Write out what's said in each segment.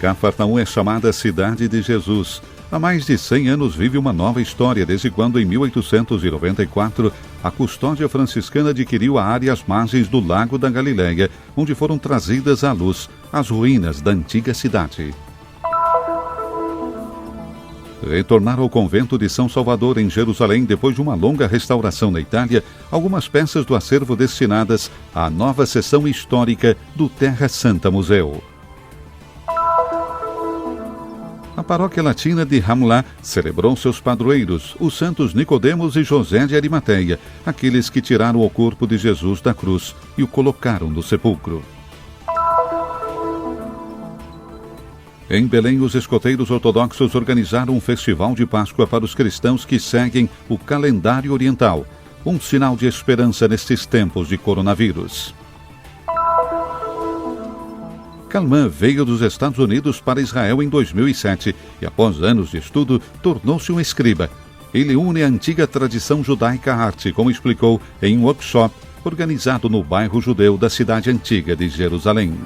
Cafarnaum é chamada Cidade de Jesus. Há mais de 100 anos vive uma nova história, desde quando, em 1894, a custódia franciscana adquiriu a área às margens do Lago da Galileia, onde foram trazidas à luz as ruínas da antiga cidade. Retornar ao convento de São Salvador, em Jerusalém, depois de uma longa restauração na Itália, algumas peças do acervo destinadas à nova seção histórica do Terra Santa Museu. A paróquia latina de Ramlá celebrou seus padroeiros, os santos Nicodemos e José de Arimateia, aqueles que tiraram o corpo de Jesus da cruz e o colocaram no sepulcro. Em Belém, os escoteiros ortodoxos organizaram um festival de Páscoa para os cristãos que seguem o calendário oriental, um sinal de esperança nestes tempos de coronavírus. Kalman veio dos Estados Unidos para Israel em 2007 e, após anos de estudo, tornou-se um escriba. Ele une a antiga tradição judaica à arte, como explicou em um workshop organizado no bairro judeu da cidade antiga de Jerusalém.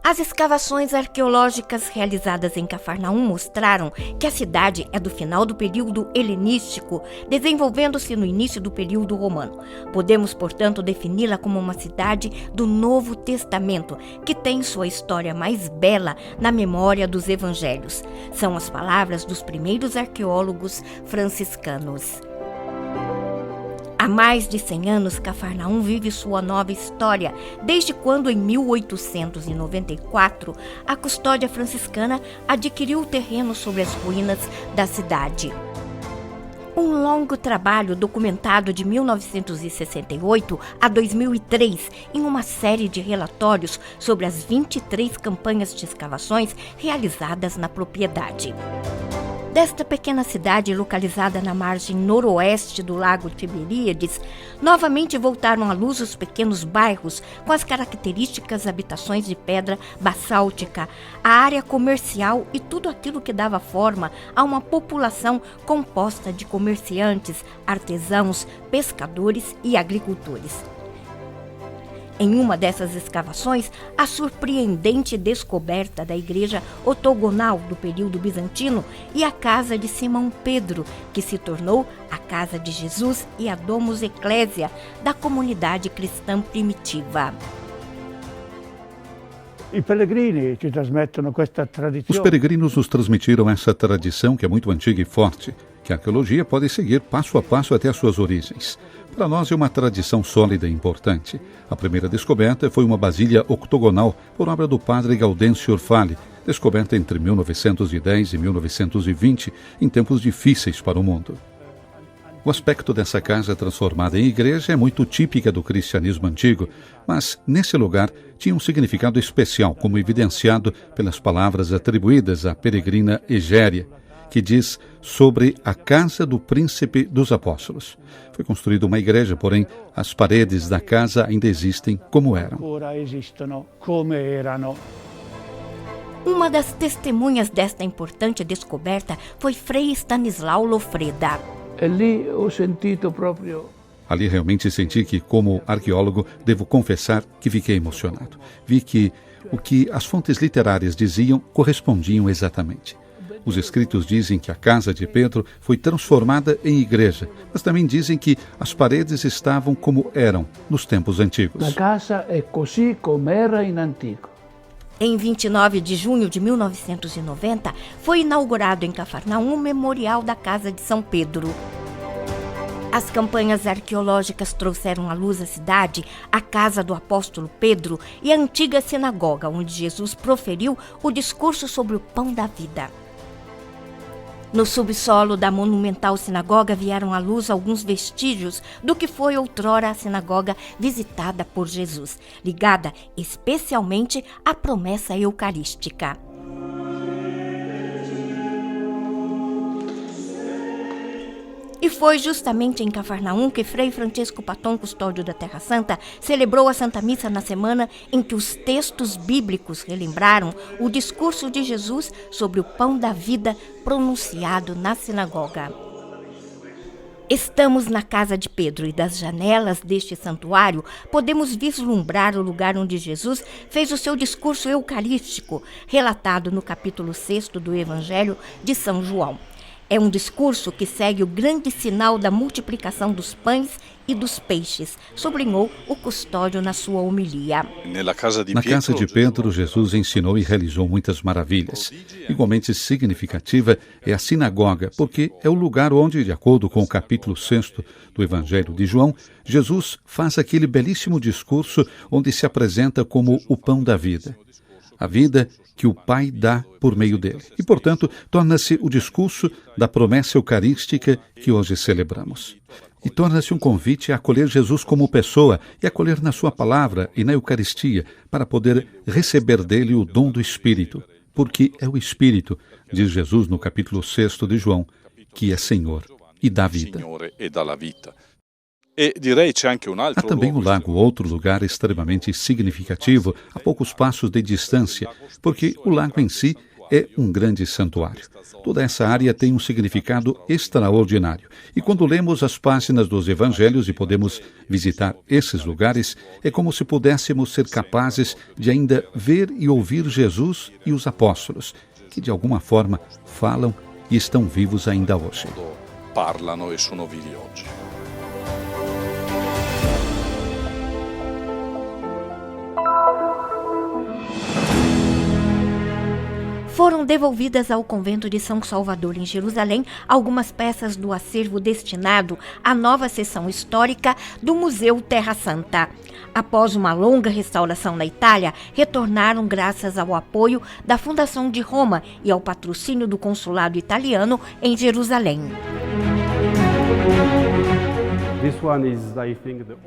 As escavações arqueológicas realizadas em Cafarnaum mostraram que a cidade é do final do período helenístico, desenvolvendo-se no início do período romano. Podemos, portanto, defini-la como uma cidade do Novo Testamento, que tem sua história mais bela na memória dos evangelhos. São as palavras dos primeiros arqueólogos franciscanos. Há mais de 100 anos, Cafarnaum vive sua nova história, desde quando, em 1894, a custódia franciscana adquiriu o terreno sobre as ruínas da cidade. Um longo trabalho documentado de 1968 a 2003 em uma série de relatórios sobre as 23 campanhas de escavações realizadas na propriedade. Desta pequena cidade, localizada na margem noroeste do Lago Tiberíades, novamente voltaram à luz os pequenos bairros com as características habitações de pedra basáltica, a área comercial e tudo aquilo que dava forma a uma população composta de comerciantes, artesãos, pescadores e agricultores. Em uma dessas escavações, a surpreendente descoberta da igreja octogonal do período bizantino e a casa de Simão Pedro, que se tornou a casa de Jesus e a Domus Ecclesia da comunidade cristã primitiva. Os peregrinos nos transmitiram essa tradição que é muito antiga e forte, que a arqueologia pode seguir passo a passo até as suas origens. Para nós é uma tradição sólida e importante. A primeira descoberta foi uma vasilha octogonal por obra do padre Gaudêncio Orfale, descoberta entre 1910 e 1920, em tempos difíceis para o mundo. O aspecto dessa casa transformada em igreja é muito típica do cristianismo antigo, mas nesse lugar tinha um significado especial, como evidenciado pelas palavras atribuídas à peregrina Egéria, que diz sobre a casa do príncipe dos apóstolos. Foi construída uma igreja, porém as paredes da casa ainda existem como eram. Uma das testemunhas desta importante descoberta foi Frei Stanislau Lofreda. Ali realmente senti que, como arqueólogo, devo confessar que fiquei emocionado. Vi que o que as fontes literárias diziam correspondiam exatamente. Os escritos dizem que a casa de Pedro foi transformada em igreja, mas também dizem que as paredes estavam como eram nos tempos antigos. A casa é così come era in antico. Em 29 de junho de 1990, foi inaugurado em Cafarnaum o Memorial da Casa de São Pedro. As campanhas arqueológicas trouxeram à luz a cidade, a casa do apóstolo Pedro e a antiga sinagoga, onde Jesus proferiu o discurso sobre o pão da vida. No subsolo da monumental sinagoga vieram à luz alguns vestígios do que foi outrora a sinagoga visitada por Jesus, ligada especialmente à promessa eucarística. E foi justamente em Cafarnaum que Frei Francisco Paton, custódio da Terra Santa, celebrou a Santa Missa na semana em que os textos bíblicos relembraram o discurso de Jesus sobre o pão da vida pronunciado na sinagoga. Estamos na casa de Pedro e das janelas deste santuário podemos vislumbrar o lugar onde Jesus fez o seu discurso eucarístico, relatado no capítulo 6 do Evangelho de São João. É um discurso que segue o grande sinal da multiplicação dos pães e dos peixes, sublinhou o custódio na sua homilia. Na casa de Pedro, Jesus ensinou e realizou muitas maravilhas. Igualmente significativa é a sinagoga, porque é o lugar onde, de acordo com o capítulo 6 do Evangelho de João, Jesus faz aquele belíssimo discurso onde se apresenta como o pão da vida. A vida que o Pai dá por meio dele. E, portanto, torna-se o discurso da promessa eucarística que hoje celebramos. E torna-se um convite a acolher Jesus como pessoa e acolher na sua palavra e na Eucaristia para poder receber dele o dom do Espírito. Porque é o Espírito, diz Jesus no capítulo 6 de João, que é Senhor e dá vida. Há também o lago, outro lugar extremamente significativo, a poucos passos de distância, porque o lago em si é um grande santuário. Toda essa área tem um significado extraordinário. E quando lemos as páginas dos evangelhos e podemos visitar esses lugares, é como se pudéssemos ser capazes de ainda ver e ouvir Jesus e os apóstolos, que de alguma forma falam e estão vivos ainda hoje. Parlano e sono vivi oggi. Foram devolvidas ao convento de São Salvador, em Jerusalém, algumas peças do acervo destinado à nova seção histórica do Museu Terra Santa. Após uma longa restauração na Itália, retornaram graças ao apoio da Fundação de Roma e ao patrocínio do Consulado Italiano em Jerusalém.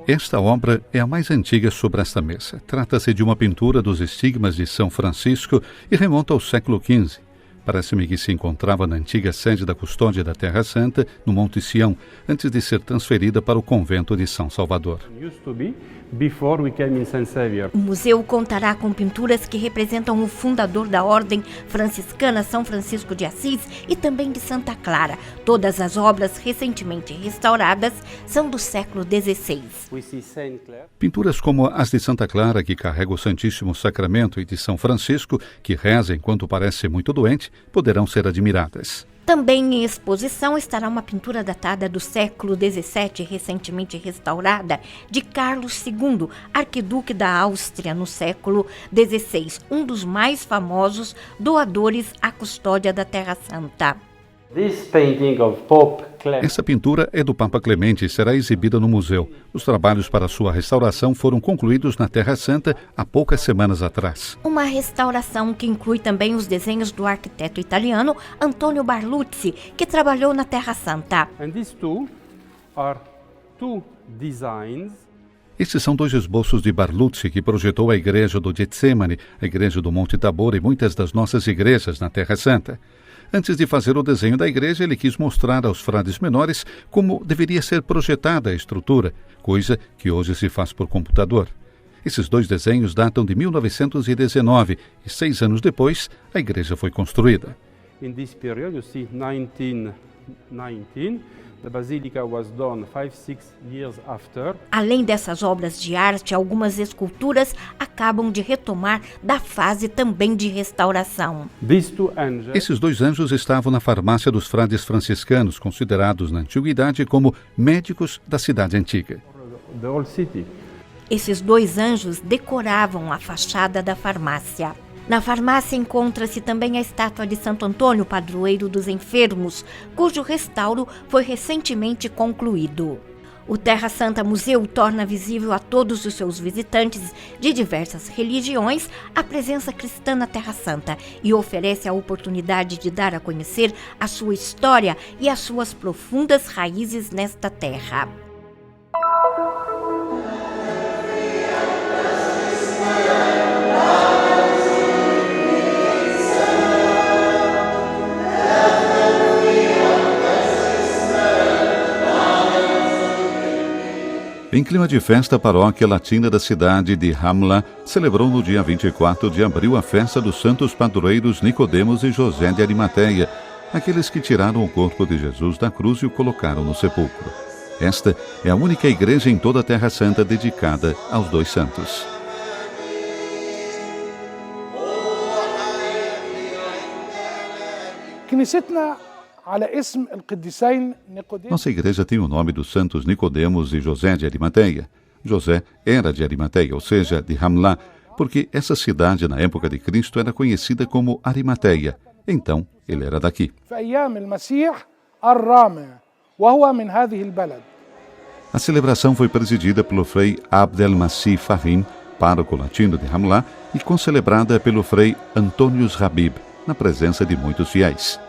Esta obra é a mais antiga sobre esta mesa. Trata-se de uma pintura dos estigmas de São Francisco e remonta ao século XV. Parece-me que se encontrava na antiga sede da Custódia da Terra Santa, no Monte Sião, antes de ser transferida para o convento de São Salvador. O museu contará com pinturas que representam o fundador da Ordem Franciscana, São Francisco de Assis, e também de Santa Clara. Todas as obras recentemente restauradas são do século XVI. Pinturas como as de Santa Clara, que carrega o Santíssimo Sacramento, e de São Francisco, que reza enquanto parece muito doente, poderão ser admiradas. Também em exposição estará uma pintura datada do século XVII, recentemente restaurada, de Carlos II, arquiduque da Áustria no século XVI, um dos mais famosos doadores à custódia da Terra Santa. Essa pintura é do Papa Clemente e será exibida no museu. Os trabalhos para sua restauração foram concluídos na Terra Santa há poucas semanas atrás. Uma restauração que inclui também os desenhos do arquiteto italiano Antonio Barluzzi, que trabalhou na Terra Santa. Estes são dois esboços de Barluzzi, que projetou a igreja do Getsemane, a igreja do Monte Tabor e muitas das nossas igrejas na Terra Santa. Antes de fazer o desenho da igreja, ele quis mostrar aos frades menores como deveria ser projetada a estrutura, coisa que hoje se faz por computador. Esses dois desenhos datam de 1919 e 6 anos depois, a igreja foi construída. In this period, you see 1919, the basilica was done 5-6 years after. Além dessas obras de arte, algumas esculturas acabam de retomar da fase também de restauração. Esses dois anjos estavam na farmácia dos frades franciscanos, considerados na antiguidade como médicos da cidade antiga. The whole city. Esses dois anjos decoravam a fachada da farmácia. Na farmácia encontra-se também a estátua de Santo Antônio, padroeiro dos enfermos, cujo restauro foi recentemente concluído. O Terra Santa Museu torna visível a todos os seus visitantes de diversas religiões a presença cristã na Terra Santa e oferece a oportunidade de dar a conhecer a sua história e as suas profundas raízes nesta terra. Em clima de festa, a paróquia latina da cidade de Hamla celebrou no dia 24 de abril a festa dos santos padroeiros Nicodemos e José de Arimateia, aqueles que tiraram o corpo de Jesus da cruz e o colocaram no sepulcro. Esta é a única igreja em toda a Terra Santa dedicada aos dois santos. Nossa igreja tem o nome dos santos Nicodemos e José de Arimateia. José era de Arimateia, ou seja, de Hamla, porque essa cidade na época de Cristo era conhecida como Arimateia. Então, ele era daqui. A celebração foi presidida pelo frei Abdelmasih Fahim, pároco latino de Hamla, e concelebrada pelo frei Antônios Habib, na presença de muitos fiéis.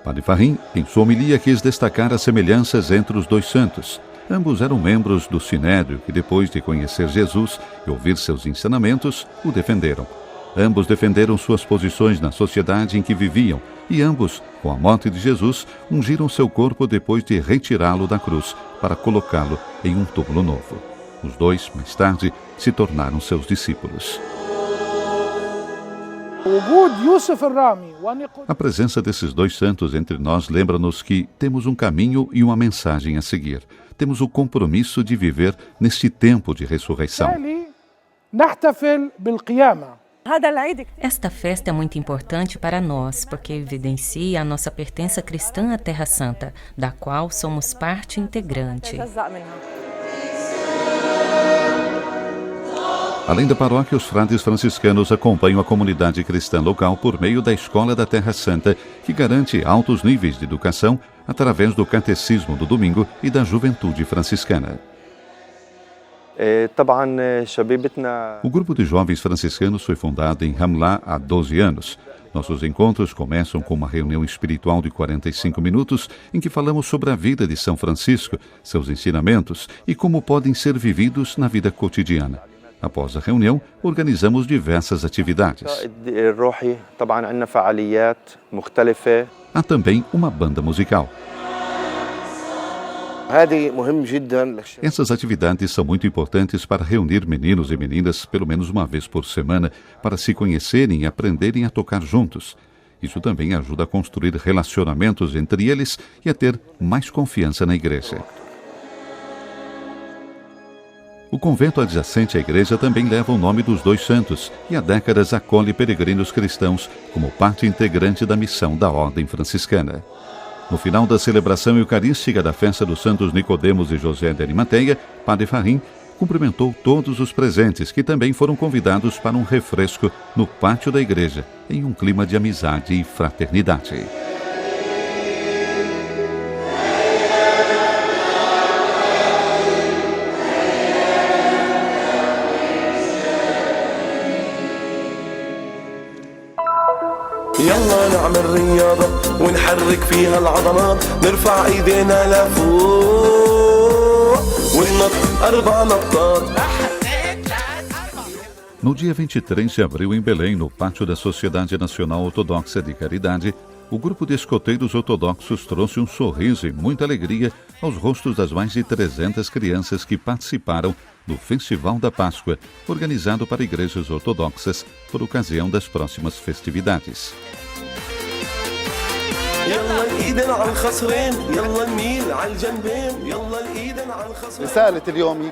Padre Fahim, em sua homilia, quis destacar as semelhanças entre os dois santos. Ambos eram membros do Sinédrio, que depois de conhecer Jesus e ouvir seus ensinamentos, o defenderam. Ambos defenderam suas posições na sociedade em que viviam, e ambos, com a morte de Jesus, ungiram seu corpo depois de retirá-lo da cruz, para colocá-lo em um túmulo novo. Os dois, mais tarde, se tornaram seus discípulos. A presença desses dois santos entre nós lembra-nos que temos um caminho e uma mensagem a seguir. Temos o compromisso de viver neste tempo de ressurreição. Esta festa é muito importante para nós, porque evidencia a nossa pertença cristã à Terra Santa, da qual somos parte integrante. Além da paróquia, os frades franciscanos acompanham a comunidade cristã local por meio da Escola da Terra Santa, que garante altos níveis de educação através do catecismo do domingo e da juventude franciscana. O grupo de jovens franciscanos foi fundado em Hamla há 12 anos. Nossos encontros começam com uma reunião espiritual de 45 minutos em que falamos sobre a vida de São Francisco, seus ensinamentos e como podem ser vividos na vida cotidiana. Após a reunião, organizamos diversas atividades. Há também uma banda musical. Essas atividades são muito importantes para reunir meninos e meninas pelo menos uma vez por semana para se conhecerem e aprenderem a tocar juntos. Isso também ajuda a construir relacionamentos entre eles e a ter mais confiança na igreja. O convento adjacente à igreja também leva o nome dos dois santos e há décadas acolhe peregrinos cristãos como parte integrante da missão da Ordem Franciscana. No final da celebração eucarística da festa dos santos Nicodemos e José de Arimateia, Padre Fahim cumprimentou todos os presentes, que também foram convidados para um refresco no pátio da igreja, em um clima de amizade e fraternidade. يلا نعمل رياضة ونحرك فيها العضلات نرفع ايدينا لفوق وننط 4 نطات. No dia 23 de abril, em Belém, no pátio da Sociedade Nacional Ortodoxa de Caridade, o grupo de escoteiros ortodoxos trouxe um sorriso e muita alegria aos rostos das mais de 300 crianças que participaram do Festival da Páscoa, organizado para igrejas ortodoxas por ocasião das próximas festividades.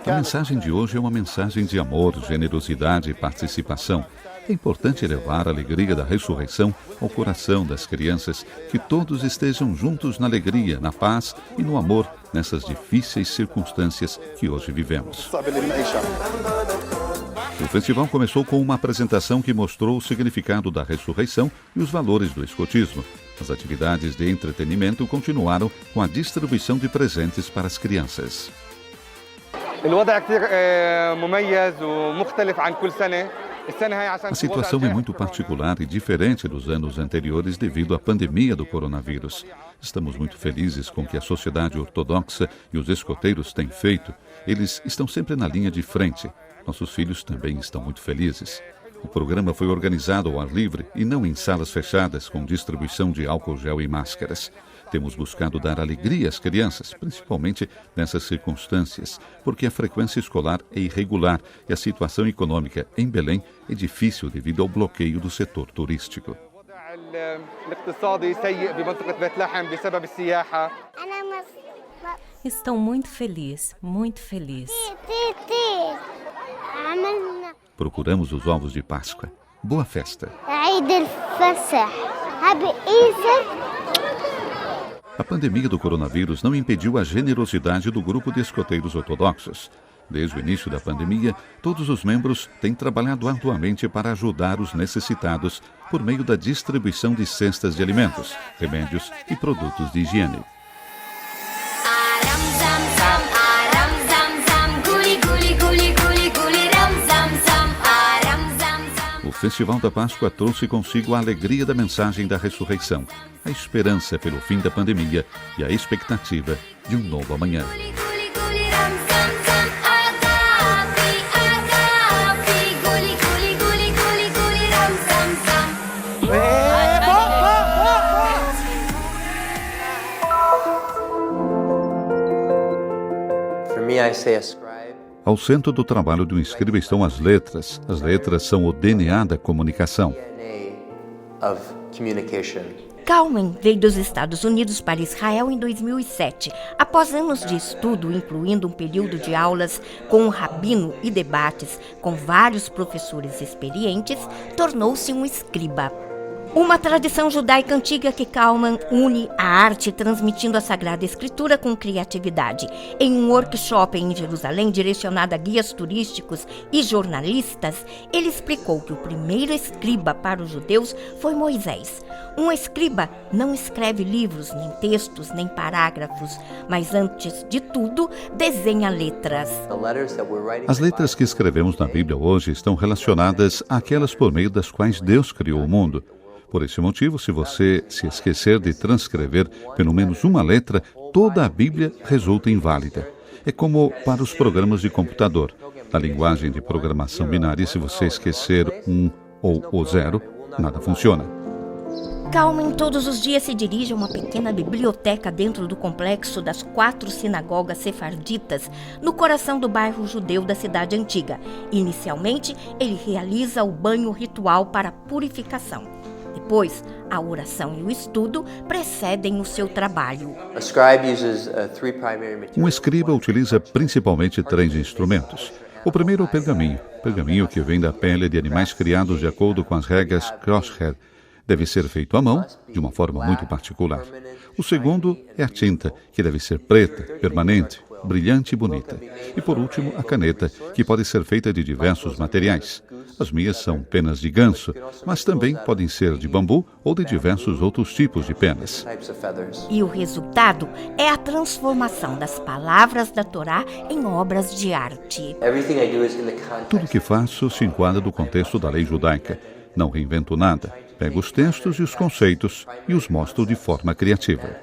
A mensagem de hoje é uma mensagem de amor, generosidade e participação. É importante levar a alegria da ressurreição ao coração das crianças, que todos estejam juntos na alegria, na paz e no amor nessas difíceis circunstâncias que hoje vivemos. O festival começou com uma apresentação que mostrou o significado da ressurreição e os valores do escotismo. As atividades de entretenimento continuaram com a distribuição de presentes para as crianças. A situação é muito particular e diferente dos anos anteriores devido à pandemia do coronavírus. Estamos muito felizes com o que a sociedade ortodoxa e os escoteiros têm feito. Eles estão sempre na linha de frente. Nossos filhos também estão muito felizes. O programa foi organizado ao ar livre e não em salas fechadas com distribuição de álcool gel e máscaras. Temos buscado dar alegria às crianças, principalmente nessas circunstâncias, porque a frequência escolar é irregular e a situação econômica em Belém é difícil devido ao bloqueio do setor turístico. Estou muito feliz, muito feliz. Procuramos os ovos de Páscoa. Boa festa! A pandemia do coronavírus não impediu a generosidade do grupo de escoteiros ortodoxos. Desde o início da pandemia, todos os membros têm trabalhado arduamente para ajudar os necessitados por meio da distribuição de cestas de alimentos, remédios e produtos de higiene. O Festival da Páscoa trouxe consigo a alegria da mensagem da ressurreição, a esperança pelo fim da pandemia e a expectativa de um novo amanhã. For me, I say a scribe. Ao centro do trabalho do escriba estão as letras. As letras são o DNA da comunicação. Kalman veio dos Estados Unidos para Israel em 2007. Após anos de estudo, incluindo um período de aulas com um rabino e debates com vários professores experientes, tornou-se um escriba. Uma tradição judaica antiga que Kalman une a arte transmitindo a Sagrada Escritura com criatividade. Em um workshop em Jerusalém direcionado a guias turísticos e jornalistas, ele explicou que o primeiro escriba para os judeus foi Moisés. Um escriba não escreve livros, nem textos, nem parágrafos, mas antes de tudo, desenha letras. As letras que escrevemos na Bíblia hoje estão relacionadas àquelas por meio das quais Deus criou o mundo. Por esse motivo, se você se esquecer de transcrever pelo menos uma letra, toda a Bíblia resulta inválida. É como para os programas de computador. Na linguagem de programação binária, se você esquecer um ou o zero, nada funciona. Kalman todos os dias se dirige a uma pequena biblioteca dentro do complexo das 4 sinagogas sefarditas no coração do bairro judeu da cidade antiga. Inicialmente, ele realiza o banho ritual para purificação. Depois, a oração e o estudo precedem o seu trabalho. Um escriba utiliza principalmente 3 instrumentos. O primeiro é o pergaminho que vem da pele de animais criados de acordo com as regras kosher. Deve ser feito à mão, de uma forma muito particular. O segundo é a tinta, que deve ser preta, permanente, brilhante e bonita. E por último, a caneta, que pode ser feita de diversos materiais. As minhas são penas de ganso, mas também podem ser de bambu ou de diversos outros tipos de penas. E o resultado é a transformação das palavras da Torá em obras de arte. Tudo que faço se enquadra no contexto da lei judaica. Não reinvento nada. Pego os textos e os conceitos e os mostro de forma criativa.